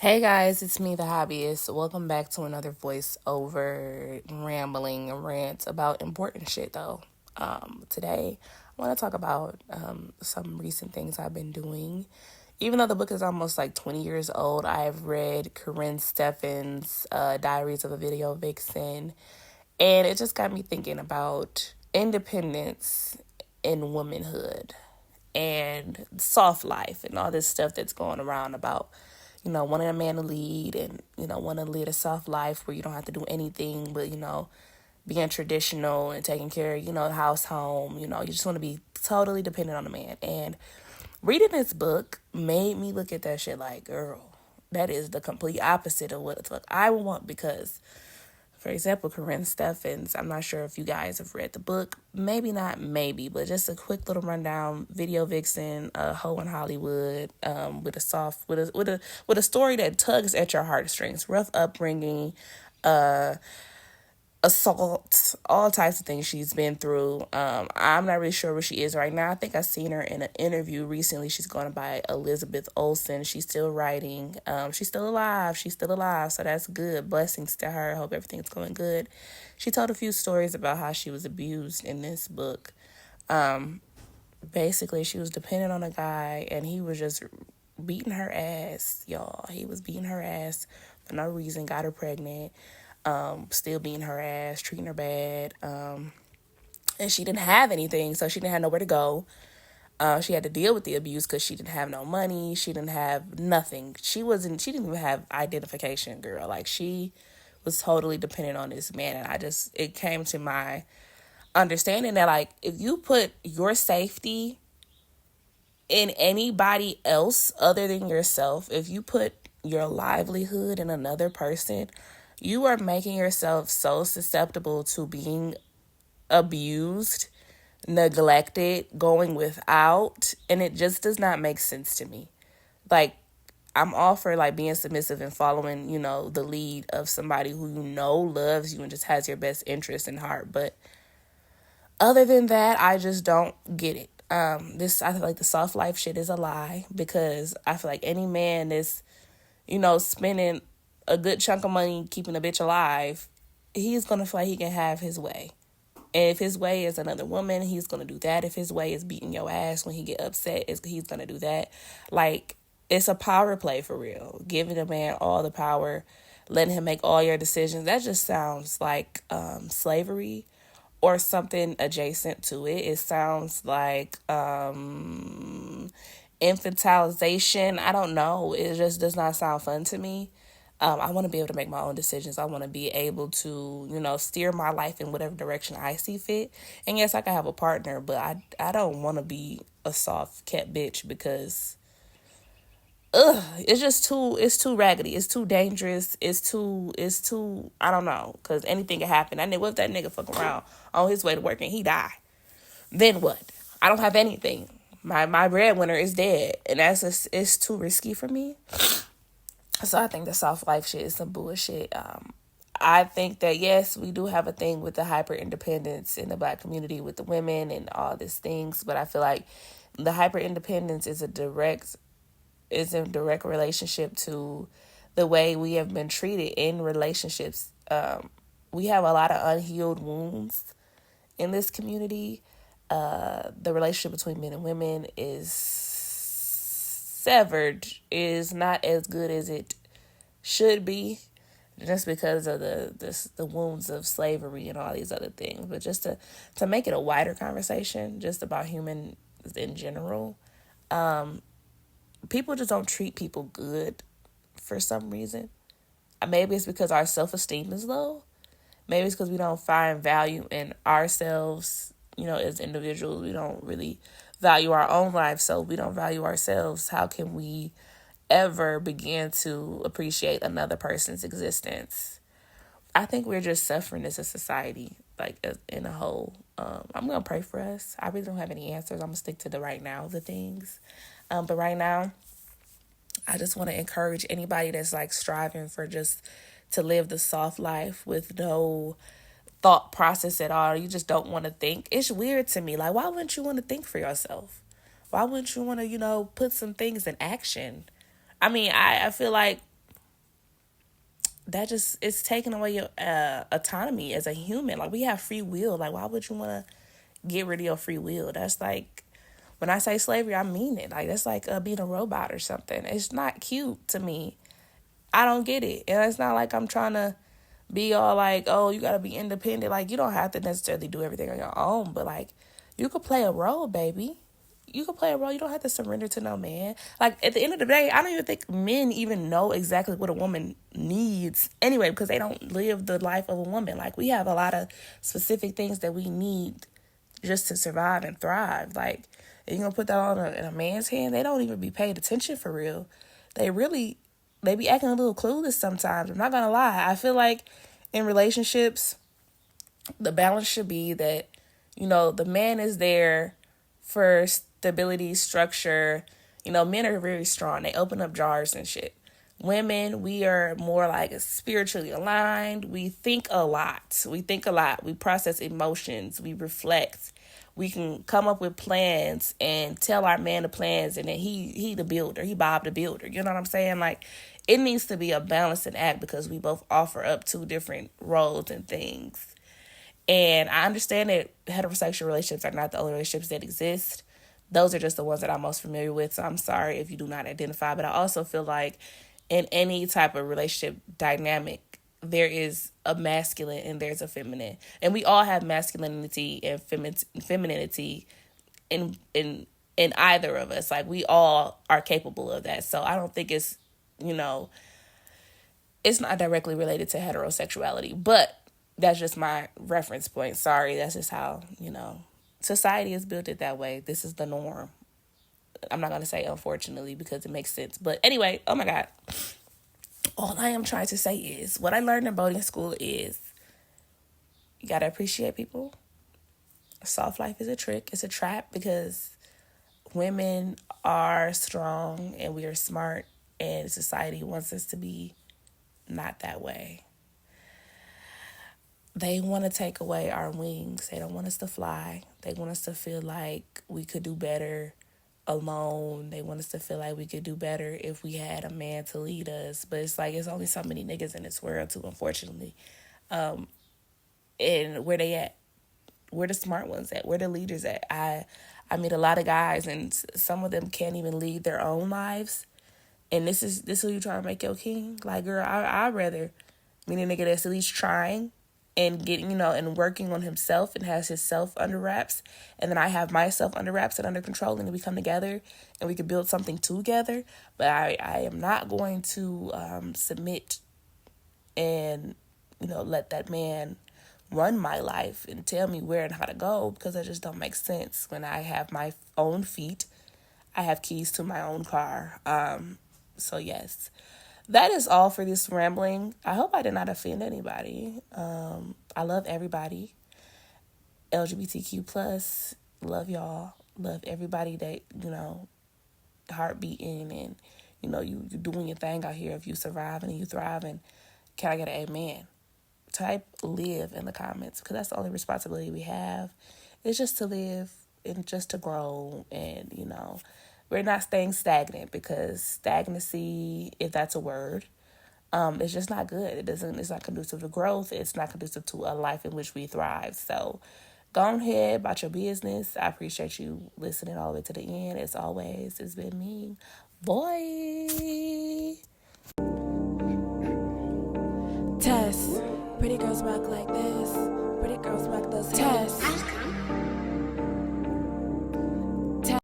Hey guys, it's me, the Hobbyist. Welcome back to another voiceover rambling rant about important shit, though. Today, I want to talk about some recent things I've been doing. Even though the book is almost like 20 years old, I've read Corinne Steffen's Diaries of a Video Vixen, and it just got me thinking about independence and womanhood and soft life and all this stuff that's going around about wanting a man to lead and wanting to lead a soft life where you don't have to do anything but being traditional and taking care of the house, home. You just want to be totally dependent on a man. And reading this book made me look at that shit like, girl, that is the complete opposite of what the fuck I want. Because for example, Corinne Steffens, I'm not sure if you guys have read the book. Maybe not, maybe, but just a quick little rundown. Video vixen, a hoe in Hollywood, with a story that tugs at your heartstrings. Rough upbringing, assault, all types of things she's been through. I'm not really sure where she is right now. I think I seen her in an interview recently. She's going by Elizabeth Olsen. She's still writing. She's still alive. So that's good. Blessings to her. I hope everything's going good. She told a few stories about how she was abused in this book. Basically, she was dependent on a guy, and he was just beating her ass, y'all. He was beating her ass for no reason, got her pregnant. Still beating her ass, treating her bad. And she didn't have anything, so she didn't have nowhere to go. She had to deal with the abuse because she didn't have no money. She didn't have nothing. She didn't even have identification, girl. Like, she was totally dependent on this man. And it came to my understanding that, like, if you put your safety in anybody else other than yourself, if you put your livelihood in another person, you are making yourself so susceptible to being abused, neglected, going without, and it just does not make sense to me. Like, I'm all for like being submissive and following, the lead of somebody who loves you and just has your best interest in heart. But other than that, I just don't get it. I feel like the soft life shit is a lie, because I feel like any man that's, spending a good chunk of money keeping a bitch alive, he's gonna feel like he can have his way. And if his way is another woman, he's gonna do that. If his way is beating your ass when he get upset, he's gonna do that. Like, it's a power play for real. Giving a man all the power, letting him make all your decisions. That just sounds like slavery or something adjacent to it. It sounds like infantilization. I don't know. It just does not sound fun to me. I want to be able to make my own decisions. I want to be able to, steer my life in whatever direction I see fit. And yes, I can have a partner, but I don't want to be a soft cat bitch, because it's too raggedy. It's too dangerous. It's too, I don't know, because anything can happen. What if that nigga fuck around on his way to work and he die? Then what? I don't have anything. My breadwinner is dead, and it's too risky for me. So I think the soft life shit is some bullshit. I think that, yes, we do have a thing with the hyper independence in the Black community with the women and all these things, but I feel like the hyper independence is in direct relationship to the way we have been treated in relationships. We have a lot of unhealed wounds in this community. The relationship between men and women is severed, is not as good as it should be, just because of the wounds of slavery and all these other things. But just to make it a wider conversation, just about humans in general, people just don't treat people good for some reason. Maybe it's because our self-esteem is low. Maybe it's because we don't find value in ourselves, as individuals. We don't really value our own lives, so we don't value ourselves. How can we ever begin to appreciate another person's existence? I think we're just suffering as a society, like in a whole. I'm going to pray for us. I really don't have any answers. I'm going to stick to the right now, the things. But right now, I just want to encourage anybody that's like striving for just to live the soft life with no thought process at all. You just don't want to think. It's weird to me. Like, why wouldn't you want to think for yourself? Why wouldn't you want to, put some things in action? I mean, I feel like that just, it's taking away your autonomy as a human. Like, we have free will. Like, why would you want to get rid of your free will? That's like, when I say slavery, I mean it. Like, that's like being a robot or something. It's not cute to me. I don't get it. And it's not like I'm trying to be all like, oh, you got to be independent. Like, you don't have to necessarily do everything on your own, but like, you could play a role, baby. You can play a role. You don't have to surrender to no man. Like, at the end of the day, I don't even think men even know exactly what a woman needs anyway, because they don't live the life of a woman. Like, we have a lot of specific things that we need just to survive and thrive. Like, and you're going to put that on in a man's hand, they don't even be paid attention for real. They be acting a little clueless sometimes. I'm not going to lie. I feel like in relationships, the balance should be that, the man is there for stability, structure. Men are very strong. They open up jars and shit. Women, we are more like spiritually aligned. We think a lot. We process emotions. We reflect. We can come up with plans and tell our man the plans, and then he the builder. He Bob the builder. You know what I'm saying? Like, it needs to be a balancing act because we both offer up two different roles and things. And I understand that heterosexual relationships are not the only relationships that exist. Those are just the ones that I'm most familiar with. So I'm sorry if you do not identify. But I also feel like in any type of relationship dynamic, there is a masculine and there's a feminine. And we all have masculinity and femininity in either of us. Like, we all are capable of that. So I don't think it's not directly related to heterosexuality. But that's just my reference point. Sorry, that's just how, society has built it that way. This is the norm. I'm not going to say unfortunately because it makes sense. But anyway, oh my God. All I am trying to say is what I learned in boarding school is you got to appreciate people. Soft life is a trick. It's a trap because women are strong and we are smart, and society wants us to be not that way. They want to take away our wings. They don't want us to fly. They want us to feel like we could do better alone. They want us to feel like we could do better if we had a man to lead us. But it's like, it's only so many niggas in this world too, unfortunately. And where they at? Where the smart ones at? Where the leaders at? I meet a lot of guys, and some of them can't even lead their own lives. And this who you trying to make your king? Like, girl, I'd rather meet a nigga that's at least trying and getting, and working on himself and has his self under wraps. And then I have myself under wraps and under control, and then we come together and we can build something together. But I am not going to submit and, let that man run my life and tell me where and how to go, because that just don't make sense. When I have my own feet, I have keys to my own car. So yes. That is all for this rambling. I hope I did not offend anybody. I love everybody. LGBTQ plus, love y'all. Love everybody that, heart beating and, you doing your thing out here. If you survive and you thrive, and can I get an amen? Type live in the comments, because that's the only responsibility we have. It's just to live and just to grow, and, we're not staying stagnant, because stagnancy, if that's a word, it's just not good. It's not conducive to growth. It's not conducive to a life in which we thrive. So go ahead about your business. I appreciate you listening all the way to the end. As always, it's been me. Boy. Tess, pretty girls rock like this.